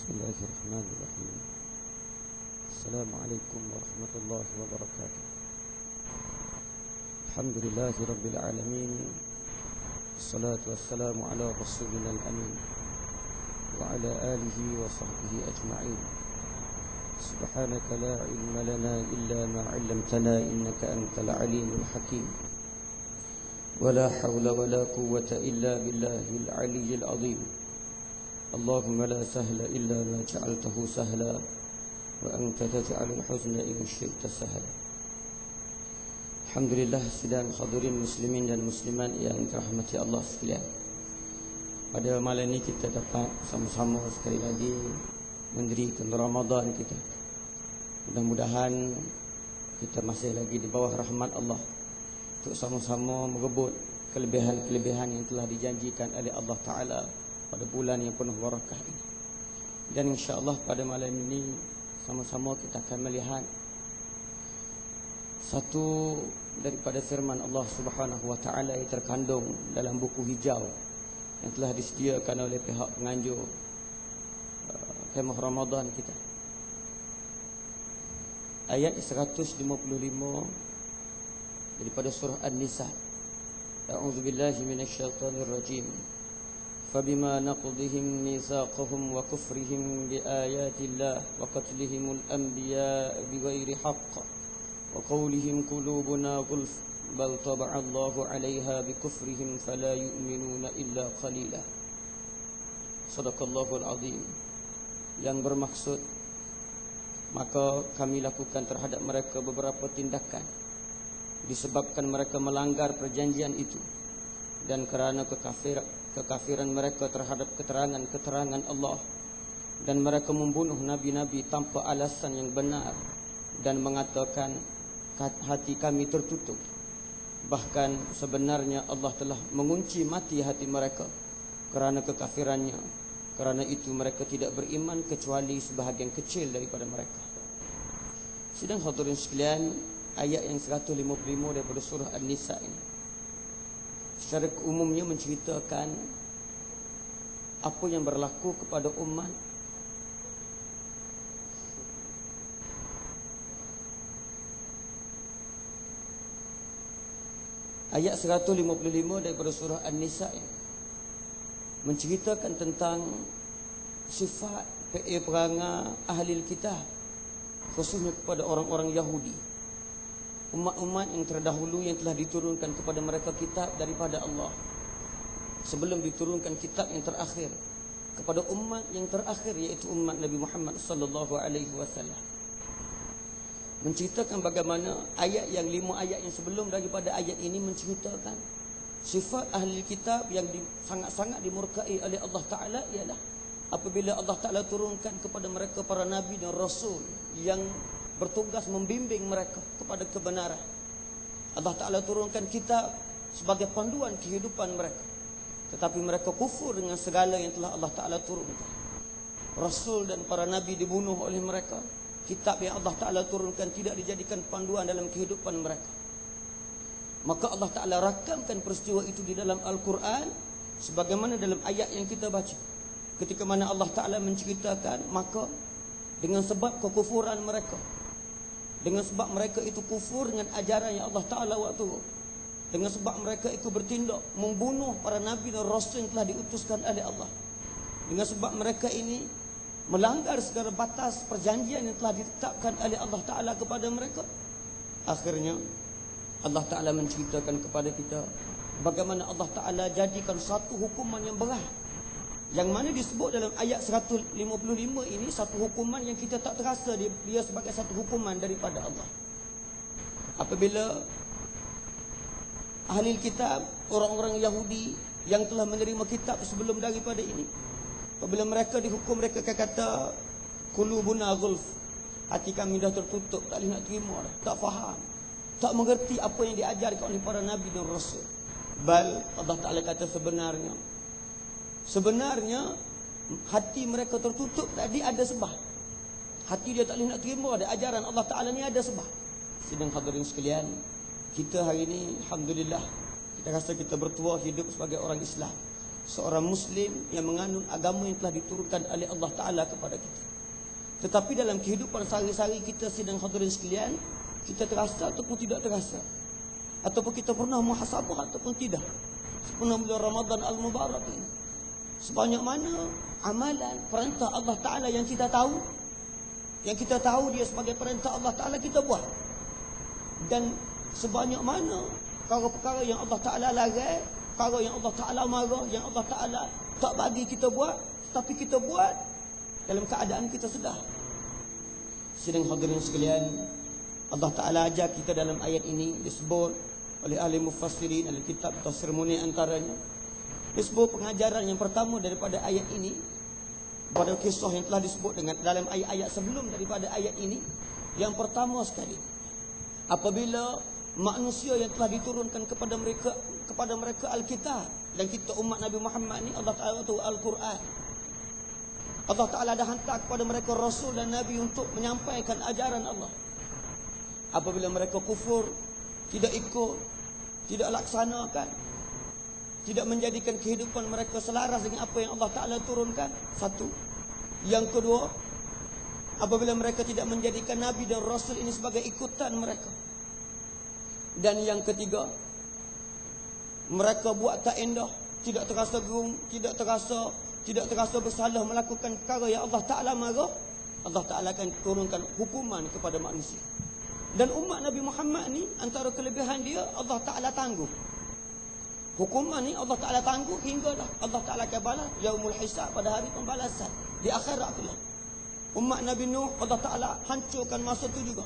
Bismillahirrahmanirrahim. Assalamualaikum warahmatullahi wabarakatuh. Alhamdulillahi rabbil alamin. Assalatu wassalamu ala rasulina al-amin wa ala alihi wa sahbihi ajma'in. Subhanaka la ilma lana illa ma 'allamtana innaka antal alimul hakim. Wa la hawla wa la quwwata illa billahil aliyyil azim. Allahumma la sahla illa ma ja'altahu sahla wa anta taj'alul huzna in syi'ta sahla. Alhamdulillah, sidang hadirin muslimin dan muslimat yang dirahmati Allah sekalian. Pada malam ini kita dapat sama-sama sekali lagi mendirikan Ramadan kita. Mudah-mudahan kita masih lagi di bawah rahmat Allah untuk sama-sama merebut kelebihan-kelebihan yang telah dijanjikan oleh Allah Ta'ala pada bulan yang penuh barakah ini. Dan insya-Allah pada malam ini sama-sama kita akan melihat satu daripada firman Allah Subhanahu wa taala yang terkandung dalam buku hijau yang telah disediakan oleh pihak penganjur kemah Ramadan kita. Ayat 155 daripada surah An-Nisa. A'udzubillahi minasyaitonir rajim. فبما نقضهم ميثاقهم وكفرهم بآيات الله وقتلهم الأنبياء بغير حق وقولهم قلوبنا غلف بل طبع الله عليها بكفرهم فلا يؤمنون إلا قليلا. صدق الله العظيم. Yang bermaksud, maka kami lakukan terhadap mereka beberapa tindakan disebabkan mereka melanggar perjanjian itu dan kerana kekafiran mereka terhadap keterangan-keterangan Allah, dan mereka membunuh nabi-nabi tanpa alasan yang benar dan mengatakan hati kami tertutup. Bahkan sebenarnya Allah telah mengunci mati hati mereka kerana kekafirannya. Kerana itu mereka tidak beriman kecuali sebahagian kecil daripada mereka. Sidang hadirin sekalian, ayat yang 155 daripada surah An-Nisa ini secara umumnya menceritakan apa yang berlaku kepada umat ayat 155 daripada surah An-Nisa ini menceritakan tentang sifat perangai ahli kitab, khususnya kepada orang-orang Yahudi, umat-umat yang terdahulu yang telah diturunkan kepada mereka kitab daripada Allah sebelum diturunkan kitab yang terakhir kepada umat yang terakhir, iaitu umat Nabi Muhammad sallallahu alaihi wasallam. Menceritakan bagaimana ayat yang 5 ayat yang sebelum daripada ayat ini menceritakan sifat ahli kitab yang sangat-sangat dimurkai oleh Allah Ta'ala ialah apabila Allah Ta'ala turunkan kepada mereka para nabi dan rasul yang bertugas membimbing mereka kepada kebenaran. Allah Ta'ala turunkan kitab sebagai panduan kehidupan mereka, tetapi mereka kufur dengan segala yang telah Allah Ta'ala turunkan. Rasul dan para nabi dibunuh oleh mereka. Kitab yang Allah Ta'ala turunkan tidak dijadikan panduan dalam kehidupan mereka. Maka Allah Ta'ala rakamkan peristiwa itu di dalam Al-Quran sebagaimana dalam ayat yang kita baca, ketika mana Allah Ta'ala menceritakan maka dengan sebab kekufuran mereka, dengan sebab mereka itu kufur dengan ajaran yang Allah Ta'ala waktu, dengan sebab mereka itu bertindak membunuh para nabi dan rasul yang telah diutuskan oleh Allah, dengan sebab mereka ini melanggar segala batas perjanjian yang telah ditetapkan oleh Allah Ta'ala kepada mereka, akhirnya Allah Ta'ala menceritakan kepada kita bagaimana Allah Ta'ala jadikan satu hukuman yang berat, yang mana disebut dalam ayat 155 ini satu hukuman yang kita tak terasa dia sebagai satu hukuman daripada Allah. Apabila ahli kitab, orang-orang Yahudi yang telah menerima kitab sebelum daripada ini, apabila mereka dihukum, mereka kata qulubuna ghulf, hati kami dah tertutup, tak boleh nak terima dah, tak faham, tak mengerti apa yang diajarkan oleh para nabi dan rasul. Bal Allah Ta'ala kata sebenarnya hati mereka tertutup tadi ada sebab. Hati dia tak boleh nak terima ada ajaran Allah Ta'ala ni ada sebab. Sidang hadirin sekalian, kita hari ini alhamdulillah kita rasa kita bertuah hidup sebagai orang Islam. seorang muslim yang menganut agama yang telah diturunkan oleh Allah Ta'ala kepada kita. Tetapi dalam kehidupan sehari-hari kita sidang hadirin sekalian, kita terasa ataupun tidak terasa, ataupun kita pernah muhasabah ataupun tidak, sebelum bulan Ramadan Al-Mubarak ini, sebanyak mana amalan perintah Allah Ta'ala yang kita tahu, dia sebagai perintah Allah Ta'ala kita buat, dan sebanyak mana perkara-perkara yang Allah Ta'ala larang, perkara yang Allah Ta'ala marah, yang Allah Ta'ala tak bagi kita buat, tapi kita buat dalam keadaan kita sedar. Sidang hadirin sekalian, Allah Ta'ala ajar kita dalam ayat ini, disebut oleh ahli mufassirin, ahli kitab tafsir Munir antaranya, disebut pengajaran yang pertama daripada ayat ini, pada kisah yang telah disebut dengan dalam ayat-ayat sebelum daripada ayat ini. Yang pertama sekali, apabila manusia yang telah diturunkan kepada mereka Alkitab, dan kita umat Nabi Muhammad ni, Allah Ta'ala tu Al-Quran, Allah Ta'ala dah hantar kepada mereka Rasul dan Nabi untuk menyampaikan ajaran Allah. Apabila mereka kufur, tidak ikut, tidak laksanakan, tidak menjadikan kehidupan mereka selaras dengan apa yang Allah Ta'ala turunkan, satu. Yang kedua, apabila mereka tidak menjadikan Nabi dan Rasul ini sebagai ikutan mereka. Dan yang ketiga, mereka buat tak endah, tidak terasa gerung, tidak terasa bersalah melakukan perkara yang Allah Ta'ala marah, Allah Ta'ala akan turunkan hukuman kepada manusia. Dan umat Nabi Muhammad ni, antara kelebihan dia, Allah Ta'ala tangguh. Hukuman ni Allah Ta'ala tangguh hingga dah Allah Ta'ala akan balas yaumul hisab, pada hari pembalasan di akhirat pula. Umat Nabi Nuh, Allah Ta'ala hancurkan masa tu juga.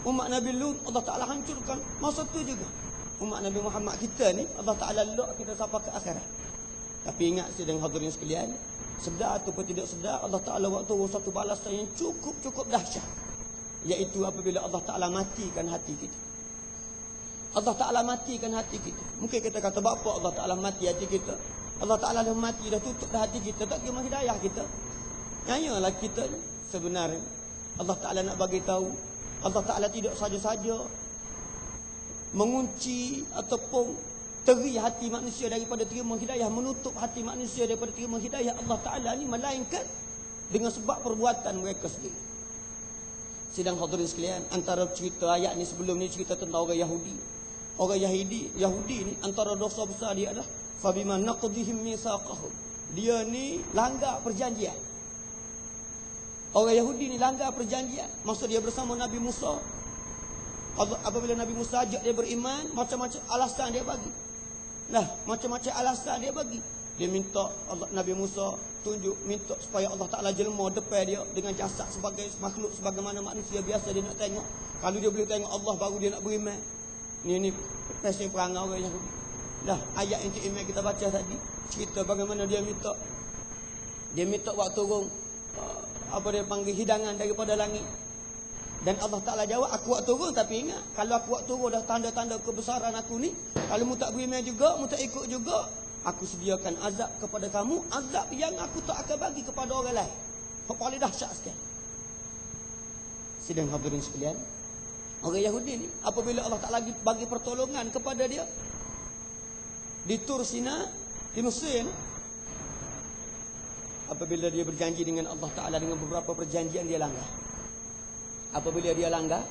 Umat Nabi Lut, Allah Ta'ala hancurkan masa tu juga. Umat Nabi Muhammad kita ni, Allah Ta'ala lok kita sampai ke akhirat. Tapi ingat sidang hadirin sekalian, sedar ataupun tidak sedar, Allah Ta'ala waktu satu balasan yang cukup dahsyat, iaitu apabila Allah Ta'ala matikan hati kita. Allah Ta'ala matikan hati kita. Mungkin kita kata, bapa Allah Ta'ala mati hati kita? Allah Ta'ala dah mati, dah tutup dah hati kita, tak terima hidayah kita. Nyanyalah kita ni. Sebenarnya Allah Ta'ala nak bagi tahu, Allah Ta'ala tidak saja-saja mengunci ataupun teri hati manusia daripada terima hidayah, menutup hati manusia daripada terima hidayah Allah Ta'ala ni, melainkan dengan sebab perbuatan mereka sendiri. Sidang hadirin sekalian, antara cerita ayat ni sebelum ni cerita tentang orang Yahudi. Orang Yahudi ni, antara dosa besar dia adalah fabima naqdihim mitsaqahum. Dia ni langgar perjanjian. Orang Yahudi ni langgar perjanjian. Masa dia bersama Nabi Musa, apabila Nabi Musa ajak dia beriman, macam-macam alasan dia bagi. Macam-macam alasan dia bagi. Dia minta Nabi Musa minta supaya Allah Ta'ala jelma depan dia dengan jasad sebagai makhluk sebagaimana manusia biasa dia nak tengok. Kalau dia boleh tengok Allah, baru dia nak beriman. Ni pesen perangai orang Yahudi. Ayat yang Cik Imam kita baca tadi, cerita bagaimana dia minta waktu turun dia panggil hidangan daripada langit. Dan Allah Ta'ala jawab, aku buat turun, tapi ingat, kalau aku buat turun dah tanda-tanda kebesaran aku ni, kalau mu tak beriman juga, mu tak ikut juga, aku sediakan azab kepada kamu, azab yang aku tak akan bagi kepada orang lain. Paling dahsyat sekali. Sidang hadirin sekalian, orang Yahudi ni, apabila Allah Ta'ala bagi pertolongan kepada dia di Tur Sina, di Mesir ni, apabila dia berjanji dengan Allah Ta'ala dengan beberapa perjanjian, dia langgar. Apabila dia langgar,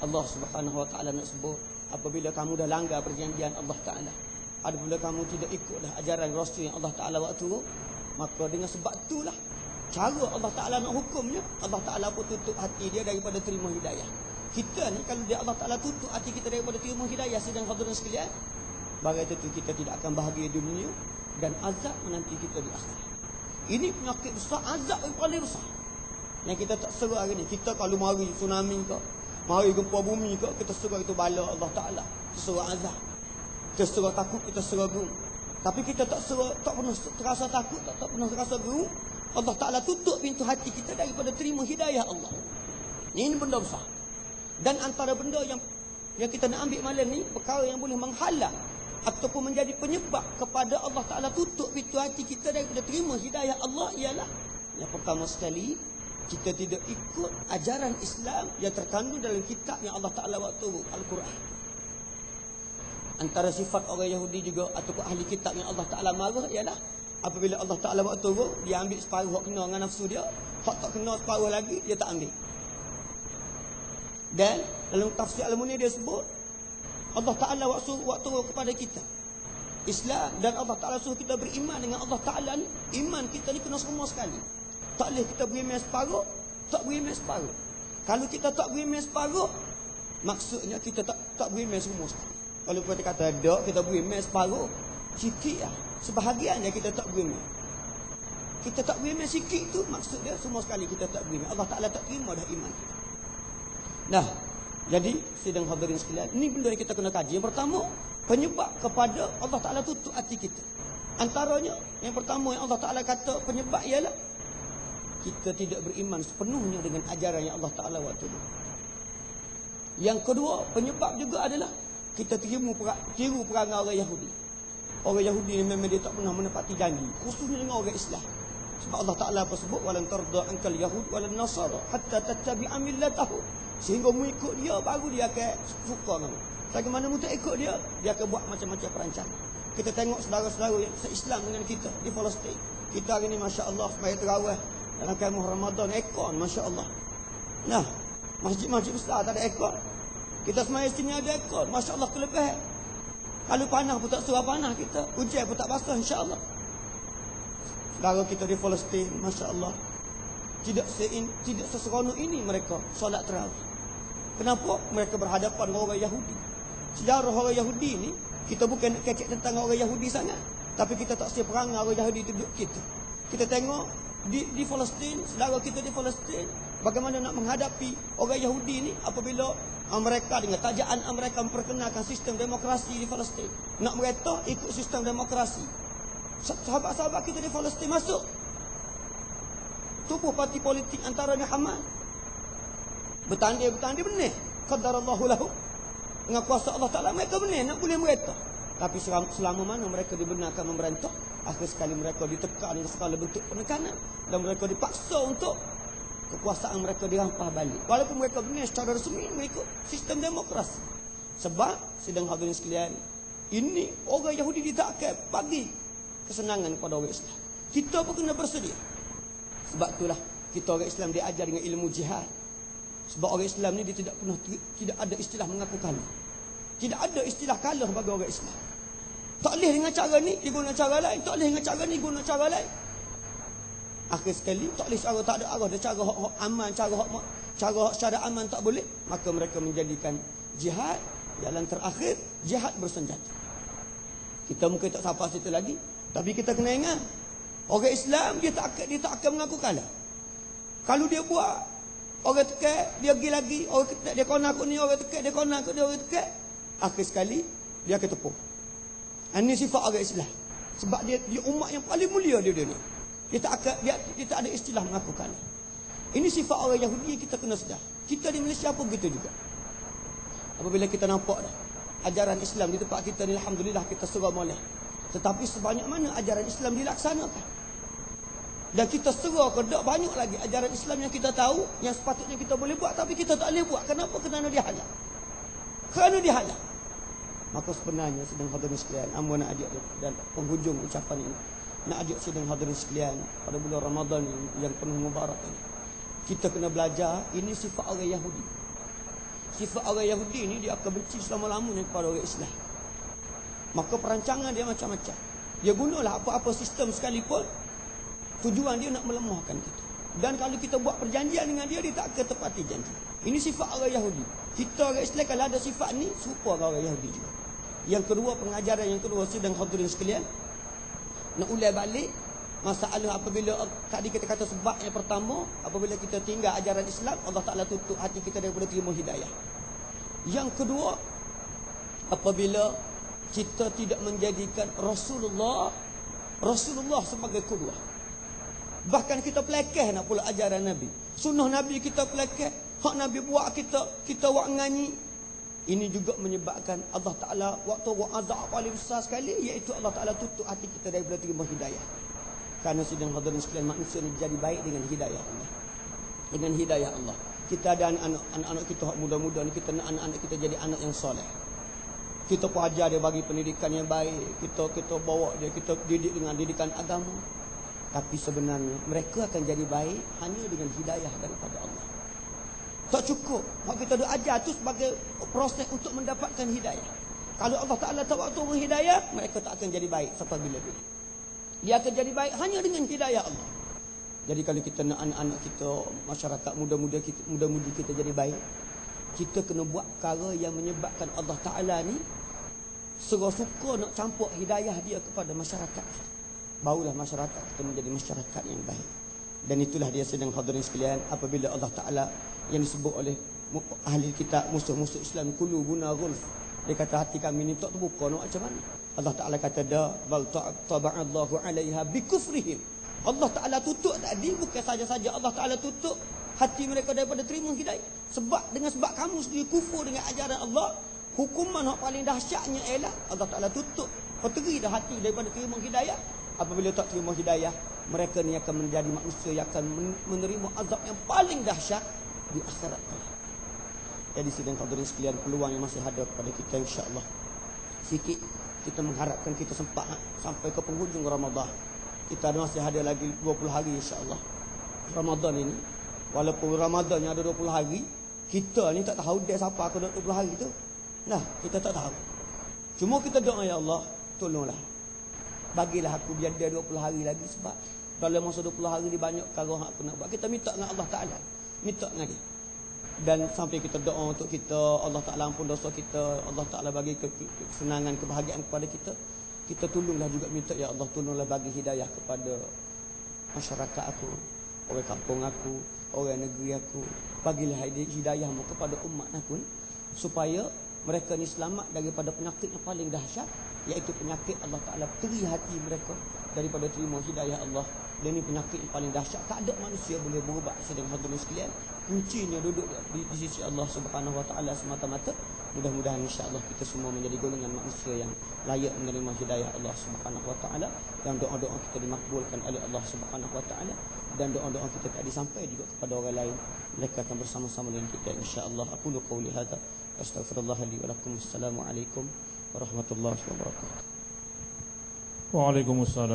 Allah Subhanahu Wa Ta'ala nak sebut, apabila kamu dah langgar perjanjian Allah Ta'ala, apabila kamu tidak ikut dah ajaran Rasul yang Allah Ta'ala waktu tu, maka dengan sebab itulah cara Allah Ta'ala nak hukumnya, Allah Ta'ala pun tutup hati dia daripada terima hidayah. Kita ni, kalau dia Allah Ta'ala tutup hati kita daripada terima hidayah, sidang hadirin sekalian, bagai itu kita tidak akan bahagia di dunia, dan azab menanti kita di akhirat. Ini penyakit besar, azab yang paling besar yang kita tak serak hari ni. Kita kalau mari tsunami ke, mari gempa bumi ke, kita serak itu bala Allah Ta'ala, kita serak azab, kita serak takut, kita serak gerung. Tapi kita tak serak, tak pernah terasa takut, tak pernah terasa gerung. Allah Ta'ala tutup pintu hati kita daripada terima hidayah Allah. Ini benda besar. Dan antara benda yang kita nak ambil malam ni, perkara yang boleh menghalang ataupun menjadi penyebab kepada Allah Ta'ala tutup pintu hati kita daripada terima hidayah Allah, ialah yang pertama sekali, kita tidak ikut ajaran Islam yang terkandung dalam kitab yang Allah Ta'ala waktu Al-Quran. Antara sifat orang Yahudi juga ataupun ahli kitab yang Allah Ta'ala marah ialah apabila Allah Ta'ala buat turun, dia ambil separuh hak kena dengan nafsu dia, hak tak kena separuh lagi dia tak ambil. Dan dalam tafsir Al-Munir dia sebut Allah Ta'ala buat turun kepada kita Islam, dan Allah Ta'ala suruh kita beriman dengan Allah Ta'ala ni. Iman kita ni kena semua sekali. Tak boleh kita beriman separuh, tak beriman separuh. Kalau kita tak beriman separuh, maksudnya kita tak beriman semua sekali. Kalau kita kata dok kita beriman separuh, sikit lah, sebahagian je kita tak beriman. Kita tak beriman sikit tu maksud dia semua sekali kita tak beriman. Allah Ta'ala tak terima dah iman kita. Nah, jadi sidang hadirin sekalian, ini benda yang kita kena kaji. Yang pertama, penyebab kepada Allah Ta'ala tutup hati kita. Antaranya, yang pertama yang Allah Ta'ala kata penyebab ialah kita tidak beriman sepenuhnya dengan ajaran yang Allah Ta'ala waktu itu. Yang kedua, penyebab juga adalah kita tiru perangai orang Yahudi. Orang Yahudi ni memang dia tak pernah menepati janji, khususnya dengan orang Islam. Sebab Allah Ta'ala apa sebut, walan tarda ankal yahud walan nasara hatta tattabi'a millatahum. Sehingga mu ikut dia baru dia akan suka kamu. Bagaimana mu tak ikut dia, dia akan buat macam-macam perancangan. Kita tengok saudara-saudara yang se-Islam dengan kita di Palestin. Kita hari ni masya-Allah sembahyang tarawih dalam kemah Ramadan ekor, masya-Allah. Nah, masjid-masjid besar tak ada ekor. Kita sembahyang sini ada ekor, masya-Allah kelebihan. Kalau panas pun tak surah panas kita, hujan pun tak basah insya-Allah. Saudara kita di Palestin, masya-Allah, tidak seseronok ini mereka solat tarawih. Kenapa? Mereka berhadapan dengan orang Yahudi. Sejarah orang Yahudi ni, kita bukan nak kecek tentang orang Yahudi sangat, tapi kita tak siap perangai orang Yahudi itu duduk kita. Kita tengok di Palestin, saudara kita di Palestin, bagaimana nak menghadapi orang Yahudi ni apabila mereka dengan tajaan mereka memperkenalkan sistem demokrasi di Palestin. Nak mereka ikut sistem demokrasi. Sahabat-sahabat kita di Palestin masuk tubuh parti politik antaranya Hamas. Bertanding benar. Qadarallahu lahu. Dengan kuasa Allah Ta'ala mereka benar nak boleh mereka. Tapi selama mana mereka dibenarkan memerintah, akhir sekali mereka ditekan dengan segala bentuk penekanan, dan mereka dipaksa untuk kekuasaan mereka dirampas balik. Walaupun mereka benar secara resmi mengikut sistem demokrasi. Sebab sedang hadirin sekalian, ini orang Yahudi ditakkan bagi kesenangan kepada orang Islam. Kita pun kena bersedia. Sebab itulah kita orang Islam diajar dengan ilmu jihad. Sebab orang Islam ni dia tidak ada istilah mengaku kalah. Tidak ada istilah kalah bagi orang Islam. Tak boleh dengan cara ni, dia guna cara lain. Tak boleh dengan cara ni, guna cara lain. Akhir sekali, tak boleh cara tak ada arah. Dia cara hak aman, cara secara aman tak boleh. Maka mereka menjadikan jihad jalan terakhir, jihad bersenjata. Kita mungkin tak sampai situ lagi, tapi kita kena ingat, orang Islam dia tak akan mengaku kalah. Kalau dia buat, orang tekat, dia pergi lagi, orang tekat, dia kona aku ni, orang tekat, dia kona aku ni, orang tekat. Akhir sekali, dia akan tepuk. Ini sifat orang Islam. Sebab dia umat yang paling mulia di dunia. Dia tak ada istilah mengaku kalah. Ini sifat orang Yahudi yang kita kena sedar. Kita di Malaysia pun begitu juga. Apabila kita nampak dah ajaran Islam di tempat kita ni, alhamdulillah kita serah molek. Tetapi sebanyak mana ajaran Islam dilaksanakan, dan kita serah ke tak banyak lagi ajaran Islam yang kita tahu, yang sepatutnya kita boleh buat, tapi kita tak boleh buat. Kenapa? Kerana dihalang. Kerana dihalang. Maka sebenarnya sedang hadirin sekalian, amba nak ajak dan penghujung ucapan ini, nak ajak sedang hadirin sekalian pada bulan Ramadan yang penuh mubarak ini, kita kena belajar ini sifat orang Yahudi. Sifat orang Yahudi ini dia akan benci selama-lamanya kepada orang Islam. Maka perancangan dia macam-macam. Dia gunalah apa-apa sistem sekalipun, tujuan dia nak melemahkan kita. Dan kalau kita buat perjanjian dengan dia, dia tak akan tepati janji. Ini sifat orang Yahudi. Kita orang Islam kalau ada sifat ni, serupa dengan orang Yahudi juga. Yang kedua, pengajaran yang kedua sedang hadirin sekalian, nak ulang balik masalah apabila tadi kita kata sebab yang pertama, apabila kita tinggal ajaran Islam, Allah Ta'ala tutup hati kita daripada terima hidayah. Yang kedua, apabila kita tidak menjadikan Rasulullah sebagai qudwah. Bahkan kita pelekeh nak pula ajaran Nabi. Sunnah Nabi kita pelekeh, hak Nabi buat kita buat nganyi. Ini juga menyebabkan Allah Ta'ala waktu azab paling besar sekali, iaitu Allah Ta'ala tutup hati kita daripada terima hidayah. Kerana sedang hadirin sekalian, manusia ni jadi baik dengan hidayah Allah. Dengan hidayah Allah. Kita ada anak-anak kita muda-muda ni, kita nak anak-anak kita jadi anak yang soleh. Kita pun ajar dia bagi pendidikan yang baik. Kita bawa dia, kita didik dengan didikan agama. Tapi sebenarnya mereka akan jadi baik hanya dengan hidayah daripada Allah. Tak cukup. Mak kita dah ajar tu sebagai proses untuk mendapatkan hidayah. Kalau Allah Ta'ala tak waktu menghidayah, mereka tak akan jadi baik sampai bila-bila. Dia akan jadi baik hanya dengan hidayah Allah. Jadi kalau kita nak anak-anak kita, masyarakat muda-mudi kita jadi baik, kita kena buat perkara yang menyebabkan Allah Ta'ala ni suka nak campur hidayah dia kepada masyarakat. Barulah masyarakat kita menjadi masyarakat yang baik. Dan itulah dia sedang hadirin sekalian, apabila Allah Ta'ala yang disebut oleh ahli kitab, musuh-musuh Islam, qulubuna ghulf, dia kata hati kami ni tak terbuka, nak macam mana? Allah Ta'ala kata dah, bal taba'allahu 'alaiha bikufrihim. Allah Ta'ala tutup tadi, bukan saja-saja Allah Ta'ala tutup hati mereka daripada terima hidayah. Sebab kamu sendiri kufur dengan ajaran Allah, hukuman yang paling dahsyatnya ialah Allah Ta'ala tutup peteri dah hati daripada terima hidayah. Apabila tak terima hidayah, mereka ni akan menjadi manusia yang akan menerima azab yang paling dahsyat di akhirat. Jadi sidang hadirin sekalian, peluang yang masih ada kepada kita, insya-Allah. Sikit kita mengharapkan kita sempat sampai ke penghujung Ramadan. Kita masih ada lagi 20 hari, insya-Allah. Ramadan ini, walaupun Ramadan yang ada 20 hari, kita ni tak tahu dia siapa aku nak 20 hari tu. Nah, kita tak tahu. Cuma kita doa, ya Allah, tolonglah. Bagilah aku biar dia 20 hari lagi, sebab dalam masa 20 hari ni banyak perkara aku nak buat. Kita minta dengan Allah Ta'ala, minta dengan dia. Dan sampai kita doa untuk kita, Allah Ta'ala ampun dosa kita, Allah Ta'ala bagi kesenangan, kebahagiaan kepada kita. Kita tolonglah juga minta, ya Allah, tolonglah bagi hidayah kepada masyarakat aku, orang kampung aku, orang negeri aku. Bagilah hidayahmu kepada umat aku, supaya mereka ni selamat daripada penyakit yang paling dahsyat, iaitu penyakit Allah Ta'ala teri hati mereka daripada terima hidayah Allah. Dan ini penyakit yang paling dahsyat, tak ada manusia boleh berubat. Sedang hadirin sekalian, kuncinya duduk di sisi Allah Subhanahu Wa Ta'ala semata-mata. Mudah-mudahan insya-Allah kita semua menjadi golongan manusia yang layak menerima hidayah Allah Subhanahu Wa Ta'ala, dan doa-doa kita dimakbulkan oleh Allah Subhanahu Wa Ta'ala, dan doa-doa kita tak disampai juga kepada orang lain. Mereka akan bersama-sama dengan kita, insya-Allah. Aku lu qauli hadza, astaghfirullah li wa lakum. Assalamualaikum warahmatullahi wabarakatuh. Waalaikumsalam.